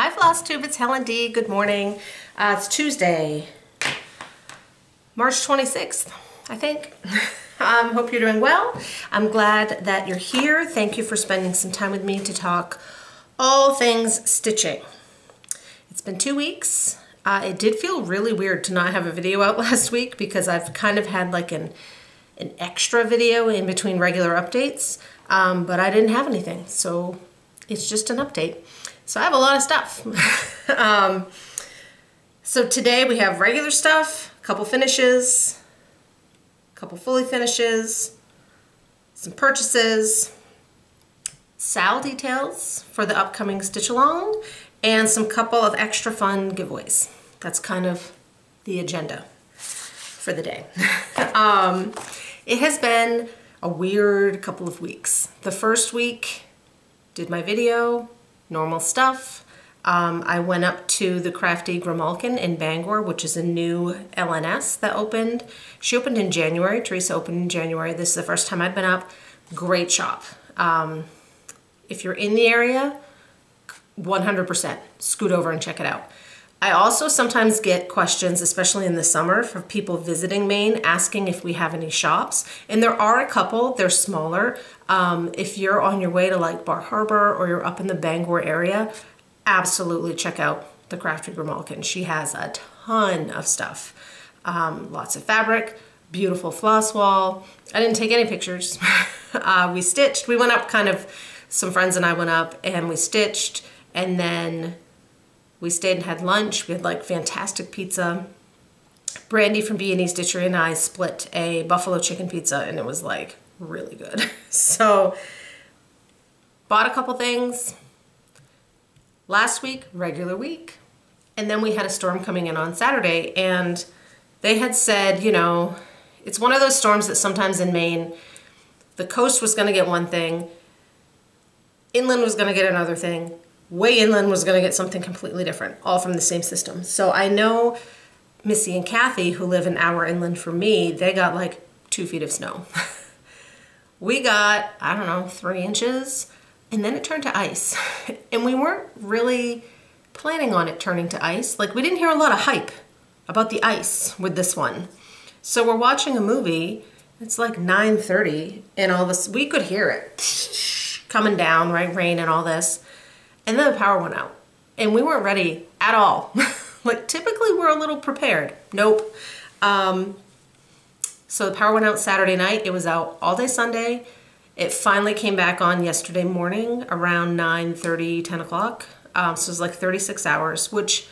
Hi Flosstube, it's Helen D. Good morning. It's Tuesday, March 26th, I think. Hope you're doing well. I'm glad that you're here. Thank you for spending some time with me to talk all things stitching. It's been 2 weeks. It did feel really weird to not have a video out last week because I've kind of had like an extra video in between regular updates, but I didn't have anything, so it's just an update. So I have a lot of stuff. So today we have regular stuff, a couple finishes, a couple fully finishes, some purchases, SAL details for the upcoming stitch along, and some couple of extra fun giveaways. That's kind of the agenda for the day. It has been a weird couple of weeks. The first week, did my video, normal stuff. I went up to the Crafty Grimalkin in Bangor, which is a new LNS that opened. She opened in January. Teresa opened in January. This is the first time I'd been up. Great shop. If you're in the area, 100% scoot over and check it out. I also sometimes get questions, especially in the summer, for people visiting Maine asking if we have any shops. And there are a couple, they're smaller. If you're on your way to like Bar Harbor or you're up in the Bangor area, absolutely check out the Crafty Grimalkin. She has a ton of stuff. Lots of fabric, beautiful floss wall. I didn't take any pictures. We stitched, we went up kind of, some friends and I went up and we stitched, and then we stayed and had lunch. We had like fantastic pizza. Brandy from B&E Stitchery and I split a buffalo chicken pizza and it was like really good. So bought a couple things. Last week, regular week. And then we had a storm coming in on Saturday and they had said, you know, it's one of those storms that sometimes in Maine, the coast was gonna get one thing, inland was gonna get another thing, way inland was gonna get something completely different, all from the same system. So I know Missy and Kathy, who live an hour inland from me, they got like 2 feet of snow. We got, I don't know, 3 inches, and then it turned to ice. And we weren't really planning on it turning to ice. Like, we didn't hear a lot of hype about the ice with this one. So we're watching a movie, it's like 9:30, and all this, we could hear it coming down, right, rain and all this. And then the power went out and we weren't ready at all. Like typically we're a little prepared. Nope. So the power went out Saturday night. It was out all day Sunday. It finally came back on yesterday morning around 9:30, 10 o'clock. So it was like 36 hours, which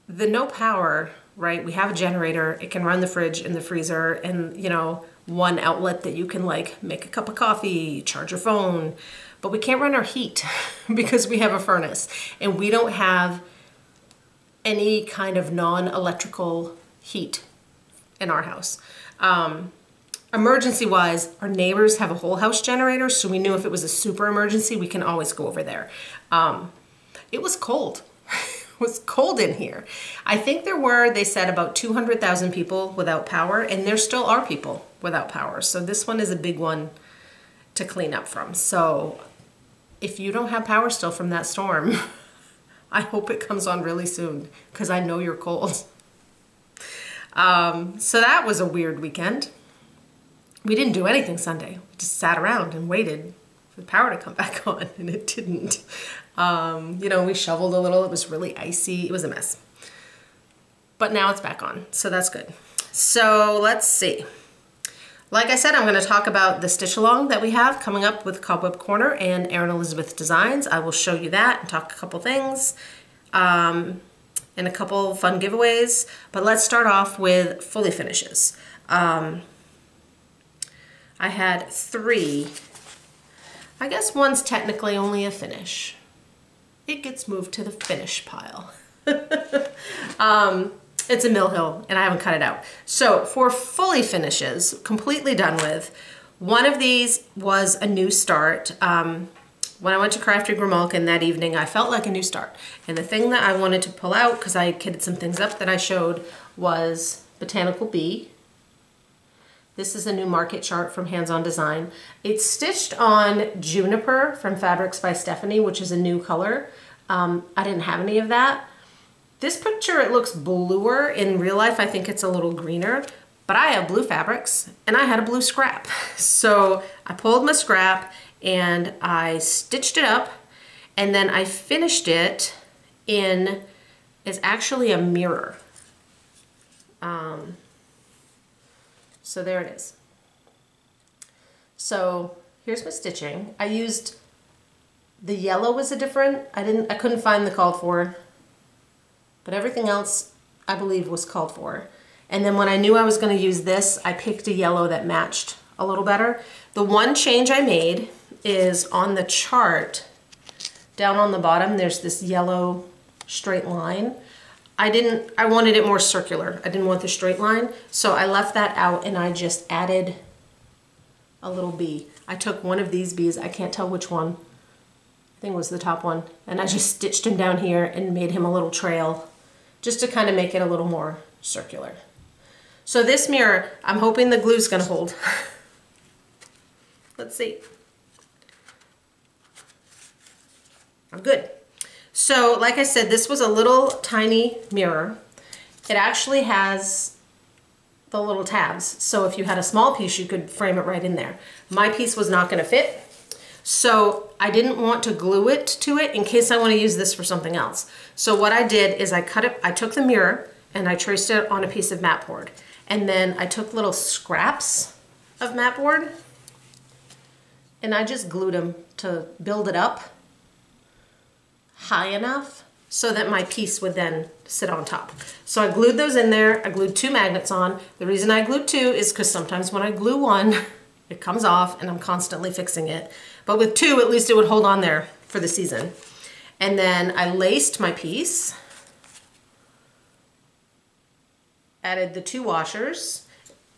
the no power, right? We have a generator. It can run the fridge and the freezer and, you know, one outlet that you can like make a cup of coffee, charge your phone. But we can't run our heat because we have a furnace and we don't have any kind of non-electrical heat in our house. Emergency wise, our neighbors have a whole house generator, so we knew if it was a super emergency, we can always go over there. It was cold. It was cold in here. I think there were, they said, about 200,000 people without power, and there still are people without power. So this one is a big one to clean up from. So if you don't have power still from that storm, I hope it comes on really soon because I know you're cold. So that was a weird weekend. We didn't do anything Sunday. We just sat around and waited for the power to come back on, and it didn't. You know, we shoveled a little. It was really icy. It was a mess. But now it's back on, so that's good. So let's see. Like I said, I'm going to talk about the stitch along that we have coming up with Cobweb Corner and Erin Elizabeth Designs. I will show you that and talk a couple things and a couple fun giveaways. But let's start off with fully finishes. I had 3. I guess one's technically only a finish. It gets moved to the finish pile. It's a Mill Hill and I haven't cut it out. So for fully finishes, completely done with, one of these was a new start. When I went to Crafty Grimalkin that evening, I felt like a new start. And the thing that I wanted to pull out, because I kitted some things up that I showed, was Botanical Bee. This is a new market chart from Hands On Design. It's stitched on Juniper from Fabrics by Stephanie, which is a new color. I didn't have any of that. This picture, it looks bluer. In real life, I think it's a little greener, but I have blue fabrics and I had a blue scrap. So I pulled my scrap and I stitched it up, and then I finished it in, it's actually a mirror. So there it is. So here's my stitching. I used, the yellow was a different, I couldn't find the called for, but everything else I believe was called for. And then when I knew I was going to use this, I picked a yellow that matched a little better. The one change I made is on the chart, down on the bottom, there's this yellow straight line. I wanted it more circular. I didn't want the straight line, so I left that out and I just added a little bee. I took one of these bees, I can't tell which one, I think it was the top one, and I just stitched him down here and made him a little trail just to kind of make it a little more circular. So this mirror, I'm hoping the glue's gonna hold. Let's see. I'm good. So like I said, this was a little tiny mirror. It actually has the little tabs. So if you had a small piece, you could frame it right in there. My piece was not gonna fit. So I didn't want to glue it to it in case I want to use this for something else. So what I did is I took the mirror and I traced it on a piece of mat board. And then I took little scraps of mat board and I just glued them to build it up high enough so that my piece would then sit on top. So I glued those in there. I glued 2 magnets on. The reason I glued 2 is because sometimes when I glue one, it comes off and I'm constantly fixing it. But with 2, at least it would hold on there for the season. And then I laced my piece, added the 2 washers.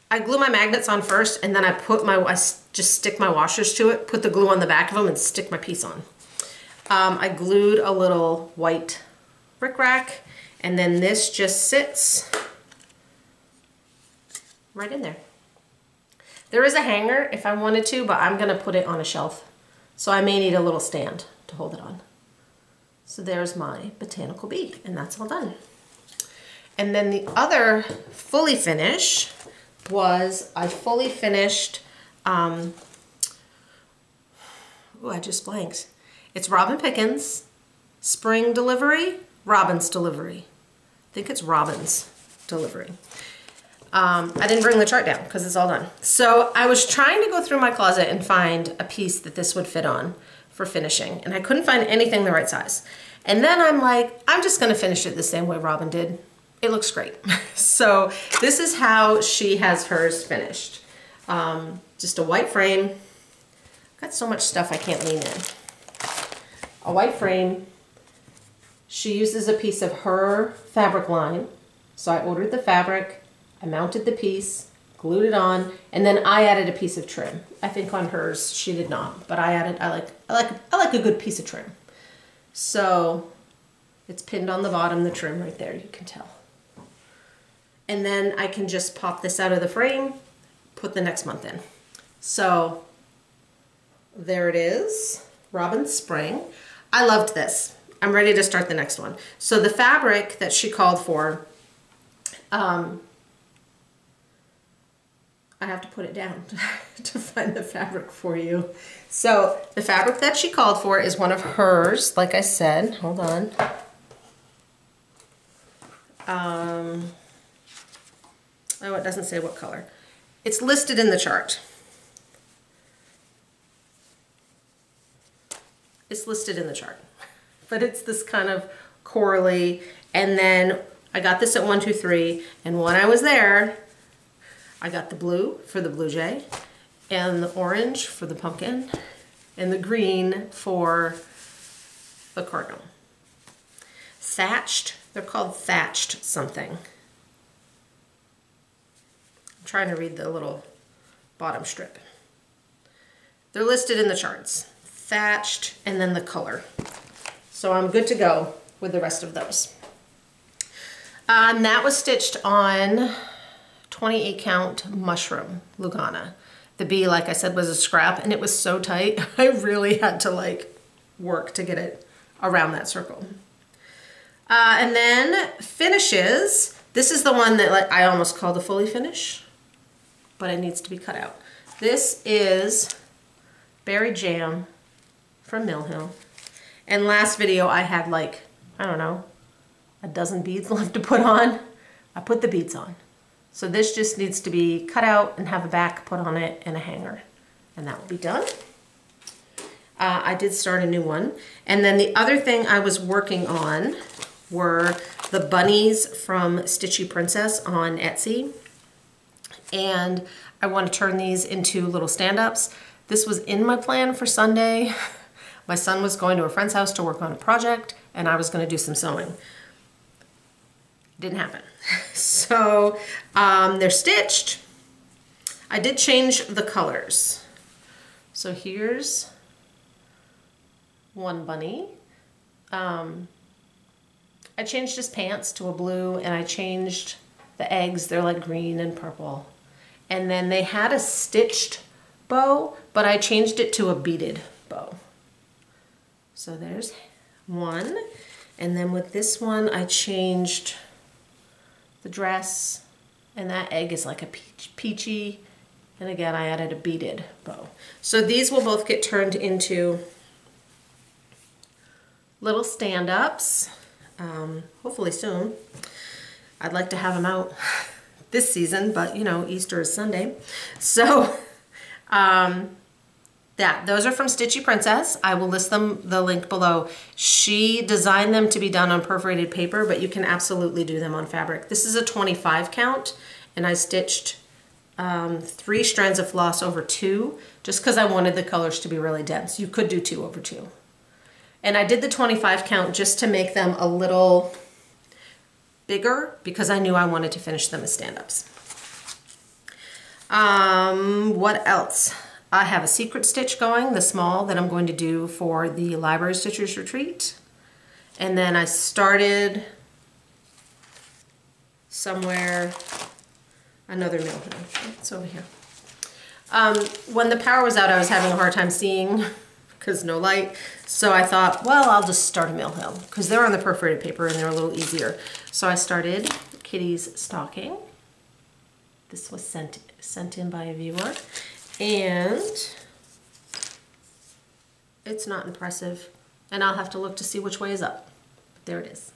I glue my magnets on first, and then I just stick my washers to it, put the glue on the back of them and stick my piece on. I glued a little white rickrack, and then this just sits right in there. There is a hanger if I wanted to, but I'm gonna put it on a shelf. So I may need a little stand to hold it on. So there's my botanical bee, and that's all done. And then the other fully finish was I fully finished, ooh, I just blanked. It's Robin Pickens, spring delivery, Robin's delivery. I think it's Robin's delivery. I didn't bring the chart down because it's all done. So I was trying to go through my closet and find a piece that this would fit on for finishing, and I couldn't find anything the right size. And then I'm like, I'm just gonna finish it the same way Robin did. It looks great. So this is how she has hers finished. Just a white frame. Got so much stuff I can't lean in. A white frame. She uses a piece of her fabric line. So I ordered the fabric, I mounted the piece, glued it on, and then I added a piece of trim. I think on hers she did not, but I like a good piece of trim. So it's pinned on the bottom, the trim right there, you can tell. And then I can just pop this out of the frame, put the next month in. So there it is, Robin's Spring. I loved this. I'm ready to start the next one. So the fabric that she called for, I have to put it down to find the fabric for you. So the fabric that she called for is one of hers, like I said. Hold on. Oh, it doesn't say what color. It's listed in the chart. It's listed in the chart. But it's this kind of corally. And then I got this at 123, and when I was there, I got the blue for the blue jay, and the orange for the pumpkin, and the green for the cardinal. Thatched, they're called thatched something. I'm trying to read the little bottom strip. They're listed in the charts. Thatched, and then the color. So I'm good to go with the rest of those. And that was stitched on 28 count mushroom Lugana. The bee, like I said, was a scrap, and it was so tight. I really had to like work to get it around that circle. And then finishes. This is the one that I almost called a fully finish, but it needs to be cut out. This is Berry Jam from Mill Hill. And last video I had like, I don't know, a dozen beads left to put on. I put the beads on. So this just needs to be cut out and have a back put on it and a hanger. And that will be done. I did start a new one. And then the other thing I was working on were the bunnies from Stitchy Princess on Etsy. And I want to turn these into little stand-ups. This was in my plan for Sunday. My son was going to a friend's house to work on a project, and I was going to do some sewing. Didn't happen. So they're stitched. I did change the colors. So here's one bunny. I changed his pants to a blue, and I changed the eggs. They're like green and purple. And then they had a stitched bow, but I changed it to a beaded bow. So there's one. And then with this one, I changed the dress, and that egg is like a peachy. And again, I added a beaded bow. So these will both get turned into little stand-ups, hopefully soon. I'd like to have them out this season, but you know, Easter is Sunday. So those are from Stitchy Princess. I will list the link below. She designed them to be done on perforated paper, but you can absolutely do them on fabric. This is a 25 count, and I stitched 3 strands of floss over 2, just because I wanted the colors to be really dense. You could do 2 over 2. And I did the 25 count just to make them a little bigger, because I knew I wanted to finish them as stand-ups. What else? I have a secret stitch going, the small that I'm going to do for the Library Stitchers Retreat. And then I started somewhere, another mill hill. It's over here. When the power was out, I was having a hard time seeing because no light. So I thought, well, I'll just start a mill hill because they're on the perforated paper and they're a little easier. So I started Kitty's stocking. This was sent in by a viewer. And it's not impressive, and I'll have to look to see which way is up. There it is.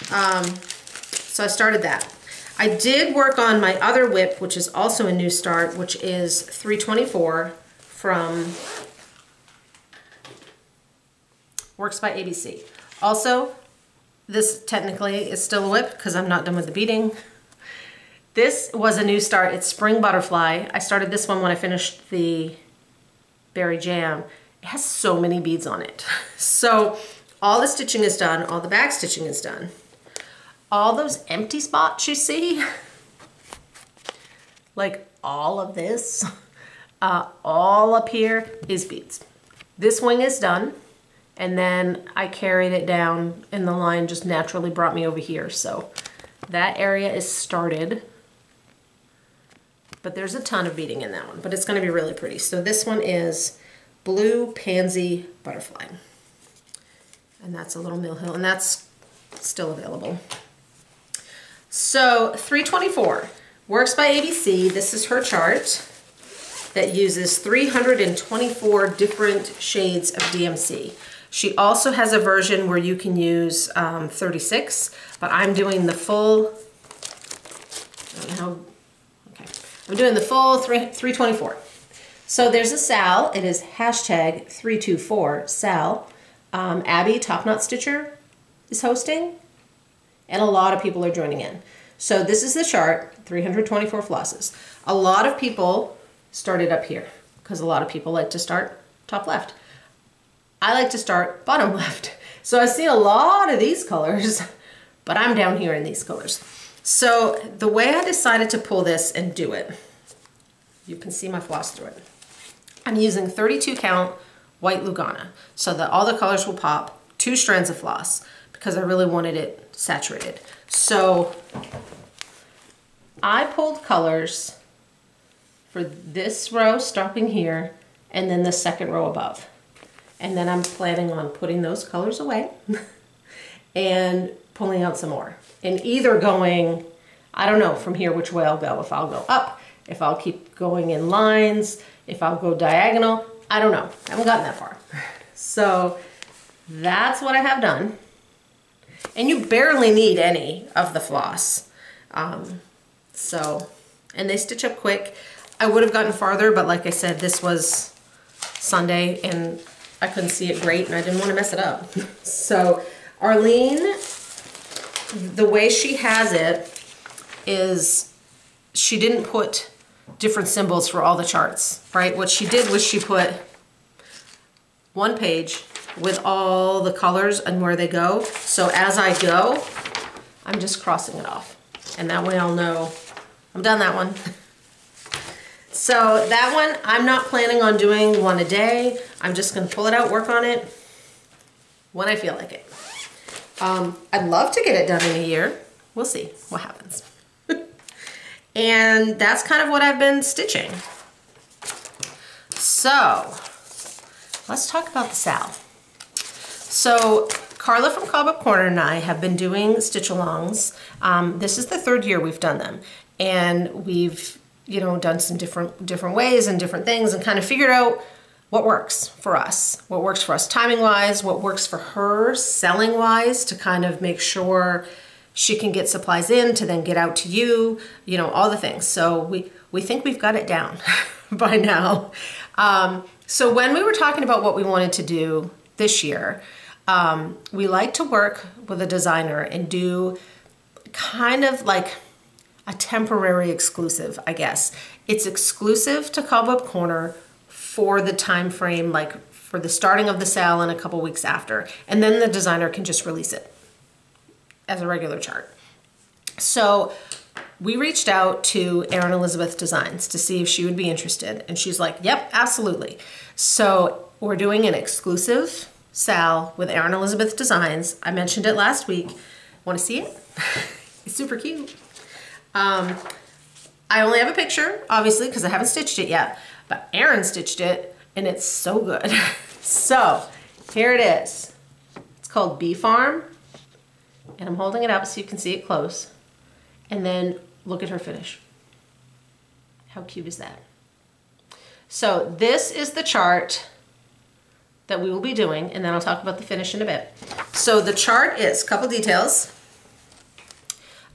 So I started that. I did work on my other whip, which is also a new start, which is 324 from Works by ABC. Also, this technically is still a whip because I'm not done with the beading. This was a new start. It's Spring Butterfly. I started this one when I finished the Berry Jam. It has so many beads on it. So all the stitching is done. All the back stitching is done. All those empty spots you see, like all of this, all up here is beads. This wing is done. And then I carried it down and the line just naturally brought me over here. So that area is started. But there's a ton of beading in that one, but it's going to be really pretty. So this one is Blue Pansy Butterfly. And that's a little mill hill, and that's still available. So 324, Works by ABC. This is her chart that uses 324 different shades of DMC. She also has a version where you can use 36, but I'm doing the full, I don't know how, I'm doing the full 324. So there's a SAL. It is hashtag 324 SAL. Abby, Top Knot Stitcher, is hosting, and a lot of people are joining in. So this is the chart, 324 flosses. A lot of people started up here because a lot of people like to start top left. I like to start bottom left. So I see a lot of these colors, but I'm down here in these colors. So the way I decided to pull this and do it, you can see my floss through it. I'm using 32 count white Lugana so that all the colors will pop, 2 strands of floss, because I really wanted it saturated. So I pulled colors for this row starting here and then the second row above. And then I'm planning on putting those colors away and pulling out some more. And either going, I don't know from here which way I'll go. If I'll go up, if I'll keep going in lines, if I'll go diagonal, I don't know. I haven't gotten that far. So that's what I have done. And you barely need any of the floss. And they stitch up quick. I would have gotten farther, but like I said, this was Sunday and I couldn't see it great and I didn't want to mess it up. So Arlene, the way she has it is she didn't put different symbols for all the charts, right? What she did was she put one page with all the colors and where they go. So as I go, I'm just crossing it off. And that way I'll know I'm done that one. So that one, I'm not planning on doing one a day. I'm just gonna pull it out, work on it when I feel like it. I'd love to get it done in a year. We'll see what happens. And that's kind of what I've been stitching. So let's talk about the SAL. So Carla from Cobweb Corner and I have been doing stitch-alongs. This is the 3rd year we've done them. And we've, you know, done some different ways and different things and kind of figured out what works for us. What works for us timing-wise, what works for her selling-wise to kind of make sure she can get supplies in to then get out to you, you know, all the things. So we think we've got it down by now. So when we were talking about what we wanted to do this year, we like to work with a designer and do kind of like a temporary exclusive, I guess. It's exclusive to Cobweb Corner for the time frame, like for the starting of the sale and a couple weeks after. And then the designer can just release it as a regular chart. So we reached out to Erin Elizabeth Designs to see if she would be interested. And she's like, yep, absolutely. So we're doing an exclusive SAL with Erin Elizabeth Designs. I mentioned it last week. Want to see it? It's super cute. I only have a picture, obviously, because I haven't stitched it yet, but Erin stitched it and it's so good. So here it is. It's called Bee Farm. And I'm holding it up so you can see it close. And then look at her finish. How cute is that? So this is the chart that we will be doing, and then I'll talk about the finish in a bit. So the chart is, couple details.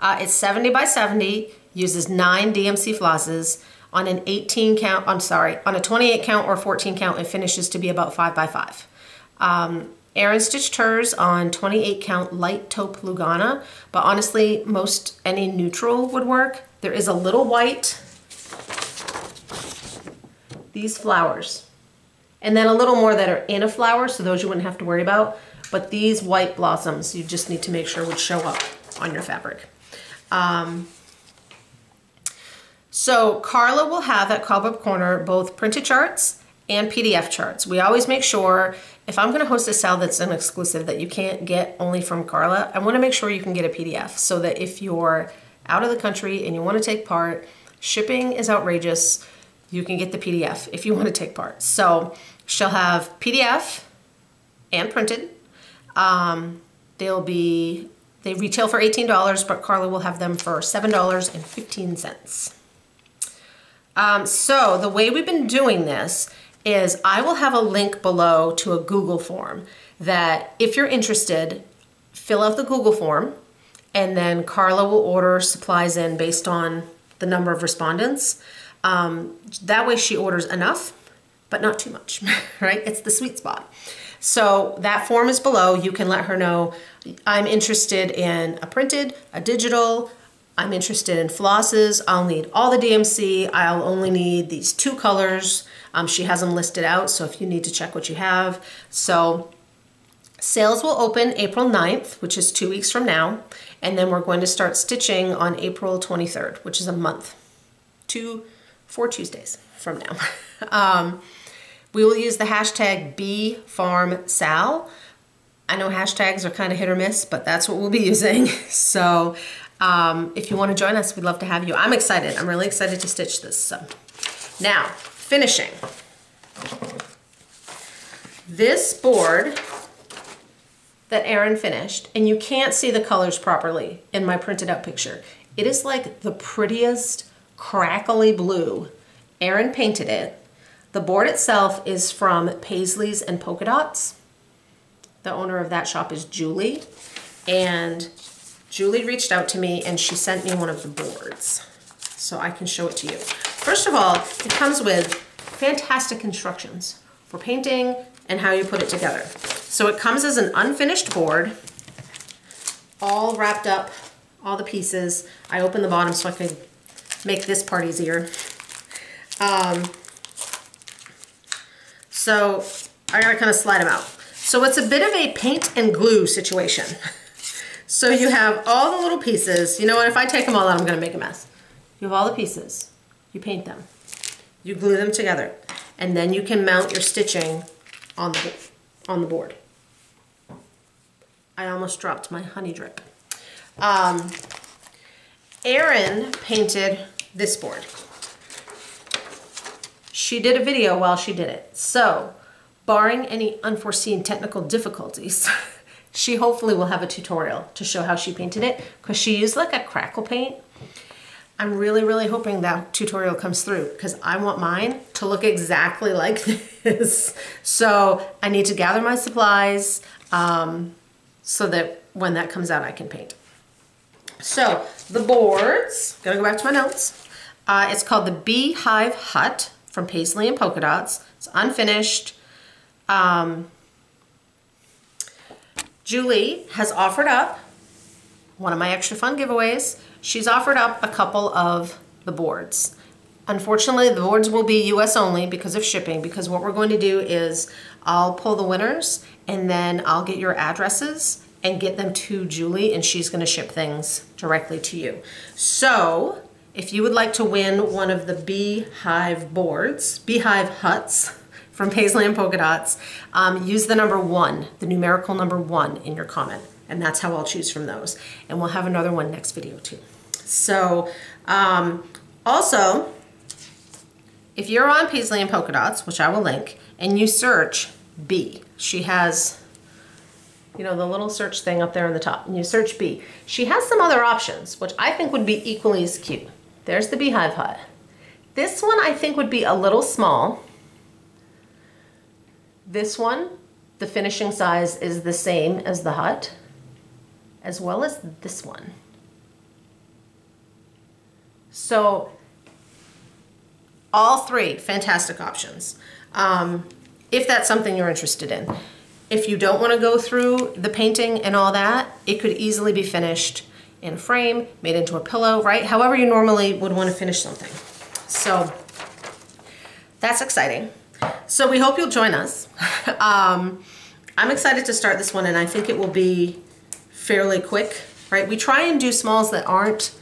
It's 70 by 70, uses 9 DMC flosses. On an 18 count, on a 28 count or 14 count, it finishes to be about 5 by 5. Erin stitched hers on 28 count light taupe Lugana, but honestly, most any neutral would work. There is a little white, these flowers, and then a little more that are in a flower, so those you wouldn't have to worry about. But these white blossoms, you just need to make sure would show up on your fabric. So Carla will have at Cobweb Corner both printed charts and PDF charts. We always make sure, if I'm gonna host a sale that's an exclusive that you can't get only from Carla, I wanna make sure you can get a PDF so that if you're out of the country and you wanna take part, shipping is outrageous, you can get the PDF if you wanna take part. So she'll have PDF and printed. They retail for $18, but Carla will have them for $7.15. So the way we've been doing this is I will have a link below to a Google form that if you're interested, fill out the Google form, and then Carla will order supplies in based on the number of respondents. That way she orders enough, but not too much, right? It's the sweet spot. So that form is below. You can let her know, I'm interested in a printed, a digital, I'm interested in flosses, I'll need all the DMC, I'll only need these 2 colors. She has them listed out, so if you need to check what you have. So sales will open April 9th, which is 2 weeks from now, and then we're going to start stitching on April 23rd, which is a month, 4 Tuesdays from now. We will use the hashtag BeFarmSal. I know hashtags are kind of hit or miss, but that's what we'll be using. So if you want to join us, we'd love to have you. I'm excited. I'm really excited to stitch this. So now, finishing. this board that Erin finished, and you can't see the colors properly in my printed out picture. It is like the prettiest crackly blue. Erin painted it. The board itself is from Paisleys and Polka Dots. The owner of that shop is Julie, and Julie reached out to me and she sent me one of the boards so I can show it to you. First of all, it comes with fantastic instructions for painting and how you put it together. So it comes as an unfinished board, all wrapped up, all the pieces. I opened the bottom so I could make this part easier. So I gotta kind of slide them out. So it's a bit of a paint and glue situation. So you have all the little pieces. You know what, if I take them all out, I'm gonna make a mess. You have all the pieces, you paint them, you glue them together, and then you can mount your stitching on the board. I almost dropped my honey drip. Erin painted this board. She did a video while she did it. So, barring any unforeseen technical difficulties, she hopefully will have a tutorial to show how she painted it, because she used like a crackle paint. I'm really, really hoping that tutorial comes through, because I want mine to look exactly like this. So I need to gather my supplies so that when that comes out, I can paint. So the boards, gotta go back to my notes. It's called the Beehive Hut from Paisley and Polka Dots. It's unfinished. Julie has offered up one of my extra fun giveaways. She's offered up a couple of the boards. Unfortunately, the boards will be US only because of shipping, because what we're going to do is I'll pull the winners and then I'll get your addresses and get them to Julie, and she's gonna ship things directly to you. So if you would like to win one of the Beehive boards, Beehive Huts from Paisley and Polka Dots, use the number 1, the numerical number 1 in your comment, and that's how I'll choose from those. And we'll have another one next video too. So also, if you're on Paisley and Polka Dots, which I will link, and you search B, she has, you know, the little search thing up there on the top, and you search B. She has some other options, which I think would be equally as cute. There's the Beehive Hut. This one I think would be a little small. This one, the finishing size is the same as the hut, as well as this one. So all three fantastic options, if that's something you're interested in. If you don't want to go through the painting and all that, it could easily be finished in a frame, made into a pillow, right? However you normally would want to finish something. So that's exciting. So we hope you'll join us. I'm excited to start this one, and I think it will be fairly quick, right? We try and do smalls that aren't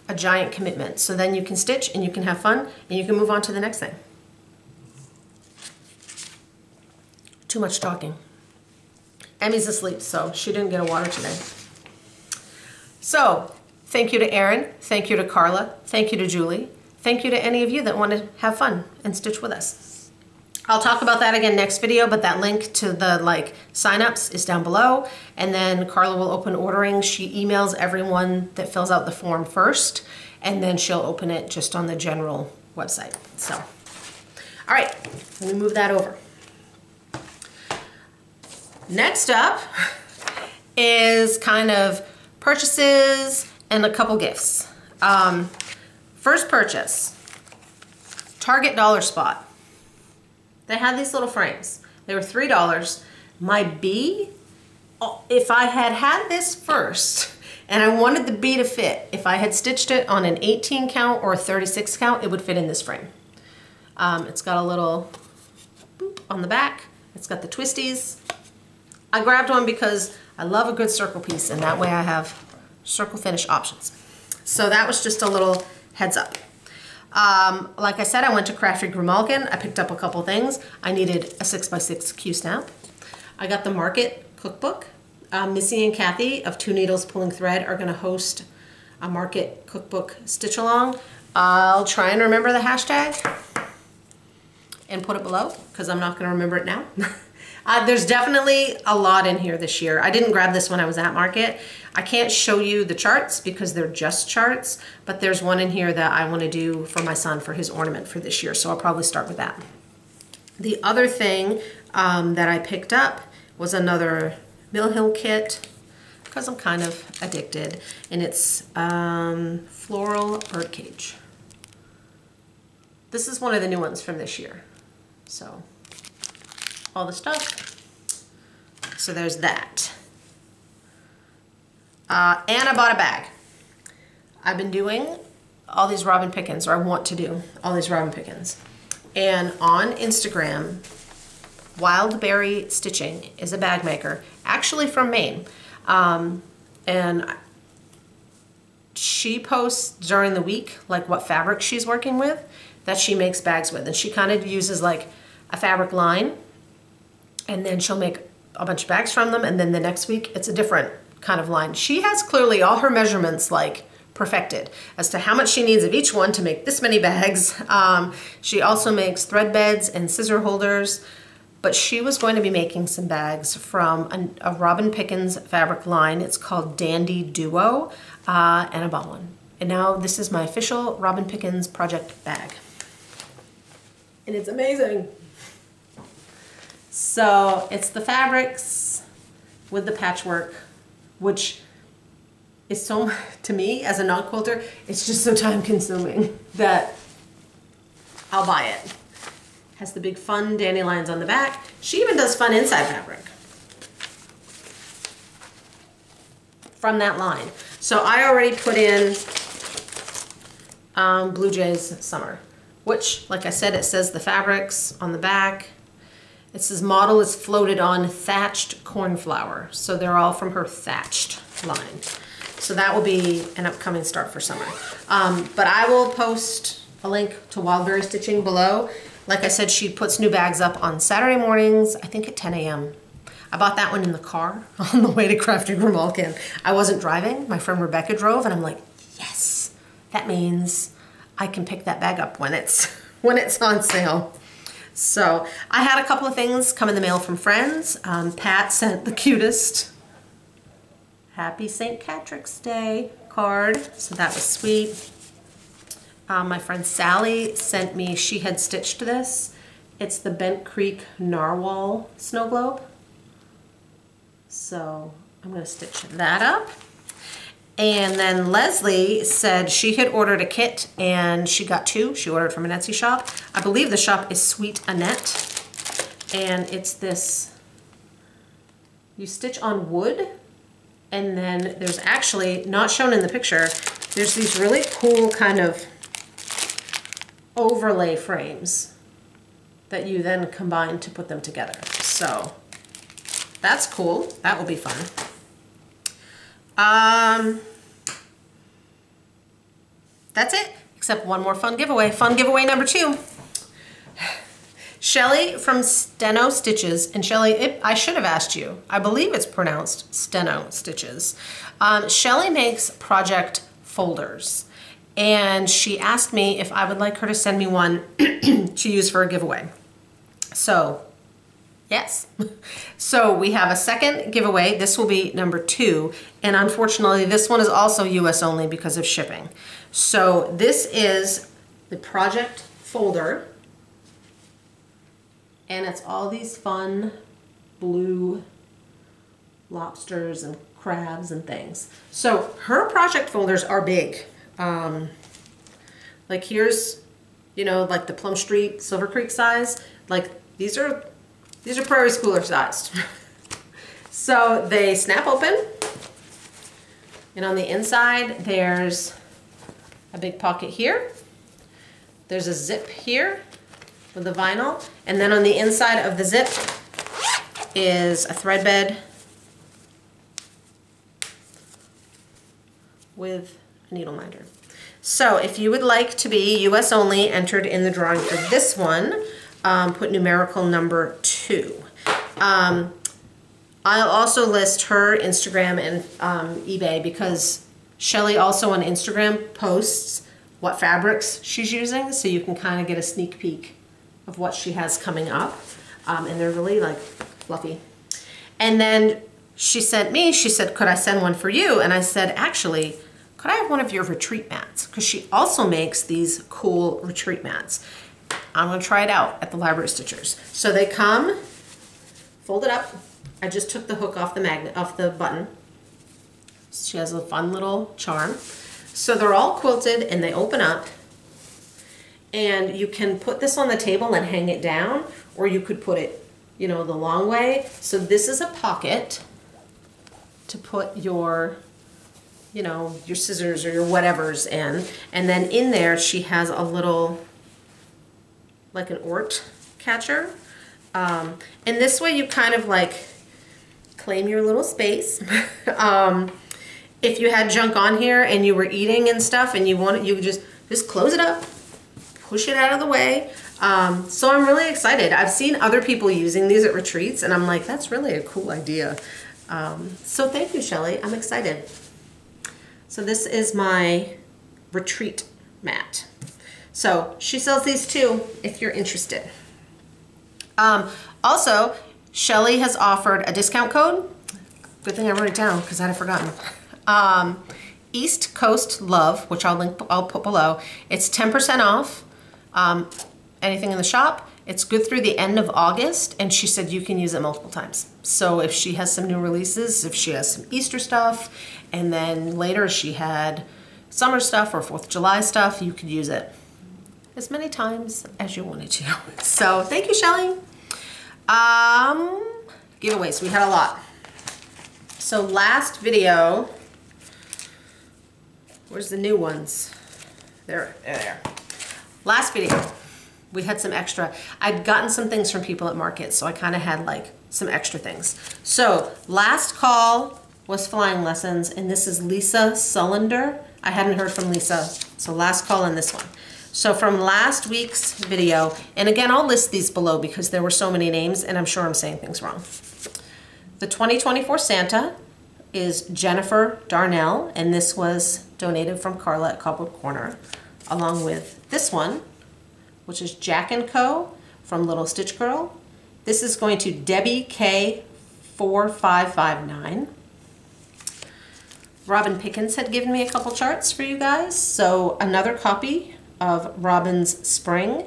a giant commitment, so then you can stitch and you can have fun and you can move on to the next thing. Too much talking. Emmy's asleep, so she didn't get a water today. So thank you to Erin, thank you to Carla, thank you to Julie, thank you to any of you that want to have fun and stitch with us. I'll talk about that again next video, but that link to the sign-ups is down below, and then Carla will open ordering. She emails everyone that fills out the form first, and then she'll open it just on the general website. So, all right, let me move that over. Next up is kind of purchases and a couple gifts. First purchase, Target Dollar Spot. They had these little frames. They were $3. My bee, if I had had this first and I wanted the bee to fit, if I had stitched it on an 18 count or a 36 count, it would fit in this frame. It's got a little boop on the back. It's got the twisties. I grabbed one because I love a good circle piece, and that way I have circle finish options. So that was just a little heads up. Like I said, I went to Crafty Grimalkin. I picked up a couple things. I needed a 6x6 Q-snap. I got the Market cookbook. Missy and Kathy of Two Needles Pulling Thread are going to host a Market cookbook stitch along. I'll try and remember the hashtag and put it below, because I'm not going to remember it now. There's definitely a lot in here this year. I didn't grab this when I was at market. I can't show you the charts because they're just charts, but there's one in here that I want to do for my son for his ornament for this year, so I'll probably start with that. The other thing that I picked up was another Mill Hill kit because I'm kind of addicted, and it's floral birdcage. This is one of the new ones from this year. So all the stuff. So there's that. And I bought a bag. I've been doing all these robin pickings, or I want to do all these robin pickings. And on Instagram, Wildberry Stitching is a bag maker, actually from Maine. And she posts during the week, like what fabric she's working with, that she makes bags with. And she kind of uses like a fabric line, and then she'll make a bunch of bags from them, and then the next week it's a different kind of line. She has clearly all her measurements like perfected as to how much she needs of each one to make this many bags. She also makes thread beds and scissor holders, but she was going to be making some bags from a Robin Pickens fabric line. It's called Dandy Duo, and I bought one. And now this is my official Robin Pickens project bag. And it's amazing. So it's the fabrics with the patchwork, which is so, to me as a non-quilter, it's just so time consuming that I'll buy it. Has the big fun dandelions on the back. She even does fun inside fabric from that line. So I already put in Blue Jays Summer, which, like I said, it says the fabrics on the back. It says model is floated on thatched cornflower. So they're all from her thatched line. So that will be an upcoming start for summer. But I will post a link to Wildberry Stitching below. Like I said, she puts new bags up on Saturday mornings, I think at 10 a.m. I bought that one in the car on the way to Crafty Grimalkin. I wasn't driving, my friend Rebecca drove, and I'm like, yes, that means I can pick that bag up when it's on sale. So I had a couple of things come in the mail from friends. Pat sent the cutest Happy St. Patrick's Day card, so that was sweet. My friend Sally sent me, she had stitched this. It's the Bent Creek Narwhal snow globe. So I'm gonna stitch that up. And then Leslie said she had ordered a kit and she got two. She ordered from an Etsy shop. I believe the shop is Sweet Annette. And it's this, you stitch on wood, and then there's actually, not shown in the picture, there's these really cool kind of overlay frames that you then combine to put them together. So that's cool. That will be fun. That's it, except one more fun giveaway. Fun giveaway number 2. Shelly from Steno Stitches, and Shelly, I should have asked you. I believe it's pronounced Steno Stitches. Shelly makes project folders, and she asked me if I would like her to send me one to use for a giveaway. So, yes. So we have a second giveaway. This will be number 2, and unfortunately this one is also US only because of shipping. So this is the project folder, and it's all these fun blue lobsters and crabs and things. So her project folders are big. Like here's, you know, like the Plum Street, Silver Creek size. Like these are Prairie Schooler sized. So they snap open, and on the inside there's a big pocket here. There's a zip here with the vinyl, and then on the inside of the zip is a thread bed with a needle minder. So if you would like to be US only entered in the drawing for this one, put numerical number 2. I'll also list her Instagram and eBay, because Shelly also on Instagram posts what fabrics she's using, so you can kind of get a sneak peek of what she has coming up. And they're really like fluffy. And then she sent me, she said, could I send one for you? And I said, actually, could I have one of your retreat mats? Because she also makes these cool retreat mats. I'm gonna try it out at the Library Stitchers. So they come folded up. I just took the hook off the magnet, off the button. She has a fun little charm. So they're all quilted and they open up. And you can put this on the table and hang it down, or you could put it, you know, the long way. So this is a pocket to put your, you know, your scissors or your whatevers in. And then in there, she has a little, like an Ort catcher. And this way you kind of like claim your little space. If you had junk on here and you were eating and stuff and you wanted, you could just close it up, push it out of the way. So I'm really excited. I've seen other people using these at retreats and I'm like, that's really a cool idea. So thank you, Shelly. I'm excited. So this is my retreat mat. So she sells these too if you're interested. Also, Shelly has offered a discount code. Good thing I wrote it down because I'd have forgotten. East Coast Love, which I'll put below. It's 10% off. Anything in the shop. It's good through the end of August, and she said you can use it multiple times. So if she has some new releases, if she has some Easter stuff, and then later she had summer stuff or 4th of July stuff, you could use it as many times as you wanted to. So thank you, Shelly. Giveaways, we had a lot. So last video, where's the new ones? There. Last video, we had some extra. I'd gotten some things from people at market, so I kind of had like some extra things. So last call was flying lessons, and this is Lisa Sullander. I hadn't heard from Lisa, so last call on this one. So from last week's video, and again, I'll list these below because there were so many names and I'm sure I'm saying things wrong. The 2024 Santa is Jennifer Darnell, and this was donated from Carla at Cobweb Corner, along with this one, which is Jack & Co. from Little Stitch Girl. This is going to Debbie K 4559. Robin Pickens had given me a couple charts for you guys, so another copy of Robin's Spring,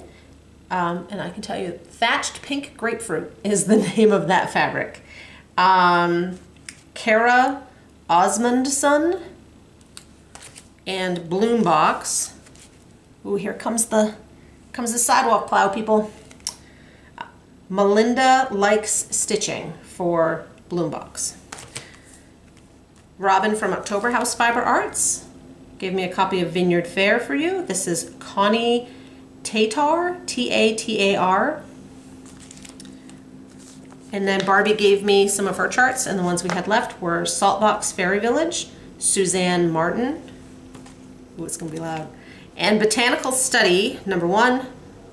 and I can tell you, Thatched Pink Grapefruit is the name of that fabric. Carla Osmundson and Bloom Box. Ooh, here comes the sidewalk plow, people. Melinda Likes Stitching for Bloom Box. Robin from October House Fiber Arts gave me a copy of Vineyard Fair for you. This is Connie Tatar, T-A-T-A-R. And then Barbie gave me some of her charts, and the ones we had left were Saltbox Fairy Village, Suzanne Martin. Ooh, it's gonna be loud. And Botanical Study, #1,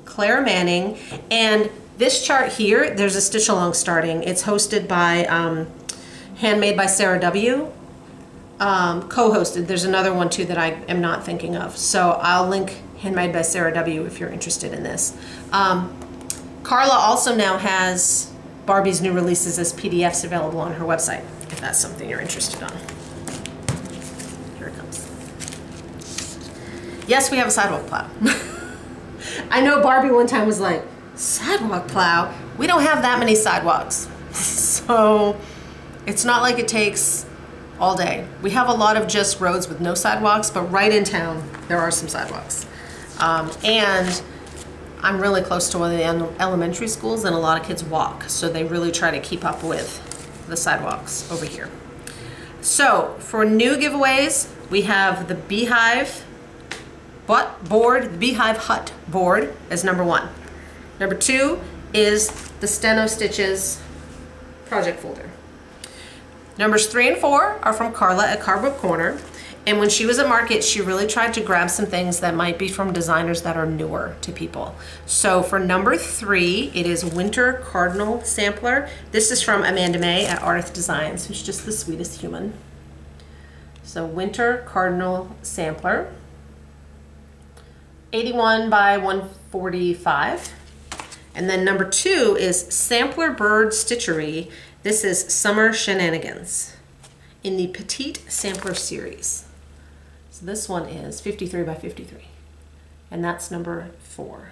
Claire Manning. And this chart here, there's a stitch along starting. It's hosted by Handmade by Sarah W. Co-hosted. There's another one too that I am not thinking of. So I'll link Handmade by Sarah W. if you're interested in this. Carla also now has Barbie's new releases as PDFs available on her website, if that's something you're interested in. Here it comes. Yes, we have a sidewalk plow. I know Barbie one time was like, sidewalk plow? We don't have that many sidewalks. So it's not like it takes all day. We have a lot of just roads with no sidewalks, but right in town, there are some sidewalks. And I'm really close to one of the elementary schools, and a lot of kids walk, so they really try to keep up with the sidewalks over here. So for new giveaways, we have the Beehive board, the Beehive Hut board as #1. #2 is the Steno Stitches project folder. Numbers 3 and 4 are from Carla at Cobweb Corner. And when she was at market, she really tried to grab some things that might be from designers that are newer to people. So for #3, it is Winter Cardinal Sampler. This is from Amanda May at Artist Designs, who's just the sweetest human. So Winter Cardinal Sampler, 81 by 145. And then number 2 is Sampler Bird Stitchery. This is Summer Shenanigans in the Petite Sampler series. So this one is 53 by 53, and that's number 4.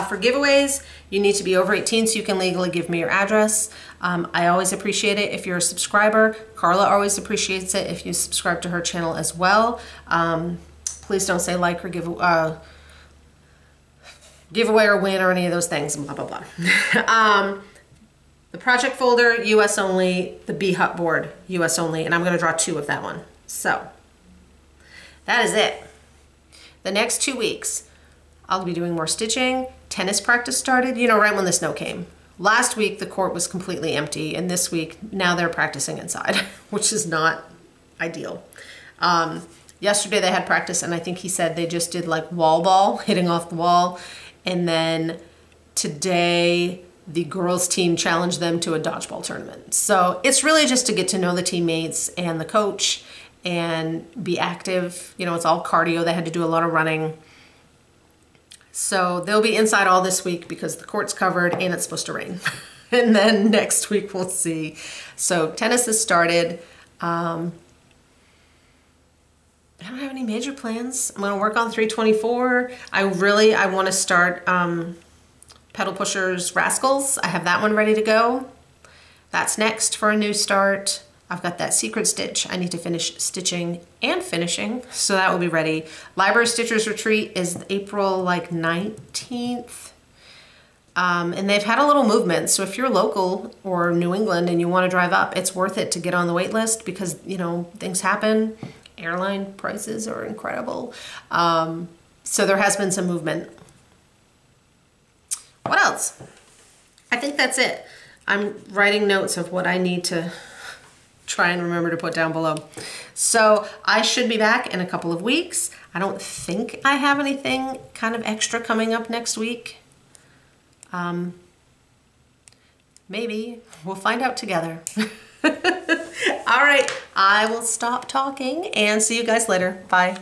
For giveaways, you need to be over 18 so you can legally give me your address. I always appreciate it if you're a subscriber. Carla always appreciates it if you subscribe to her channel as well. Please don't say like or giveaway or win or any of those things, blah, blah, blah. The project folder, US only. The Bee Hut board, US only. And I'm going to draw 2 of that one. So that is it. The next 2 weeks, I'll be doing more stitching. Tennis practice started, you know, right when the snow came. Last week, the court was completely empty. And this week, now they're practicing inside, which is not ideal. Yesterday they had practice, and I think he said they just did like wall ball, hitting off the wall. And then today, the girls team challenged them to a dodgeball tournament. So it's really just to get to know the teammates and the coach and be active. You know, it's all cardio. They had to do a lot of running. So they'll be inside all this week because the court's covered and it's supposed to rain. And then next week we'll see. So tennis has started. I don't have any major plans. I'm gonna work on 324. I want to start Pedal Pushers Rascals. I have that one ready to go. That's next for a new start. I've got that secret stitch I need to finish stitching and finishing, so that will be ready. Library Stitchers Retreat is April like 19th. And they've had a little movement, so if you're local or New England and you want to drive up, it's worth it to get on the wait list because, you know, things happen. Airline prices are incredible. So there has been some movement. What else? I think that's it. I'm writing notes of what I need to try and remember to put down below. So I should be back in a couple of weeks. I don't think I have anything kind of extra coming up next week. Maybe. We'll find out together. All right, I will stop talking and see you guys later. Bye.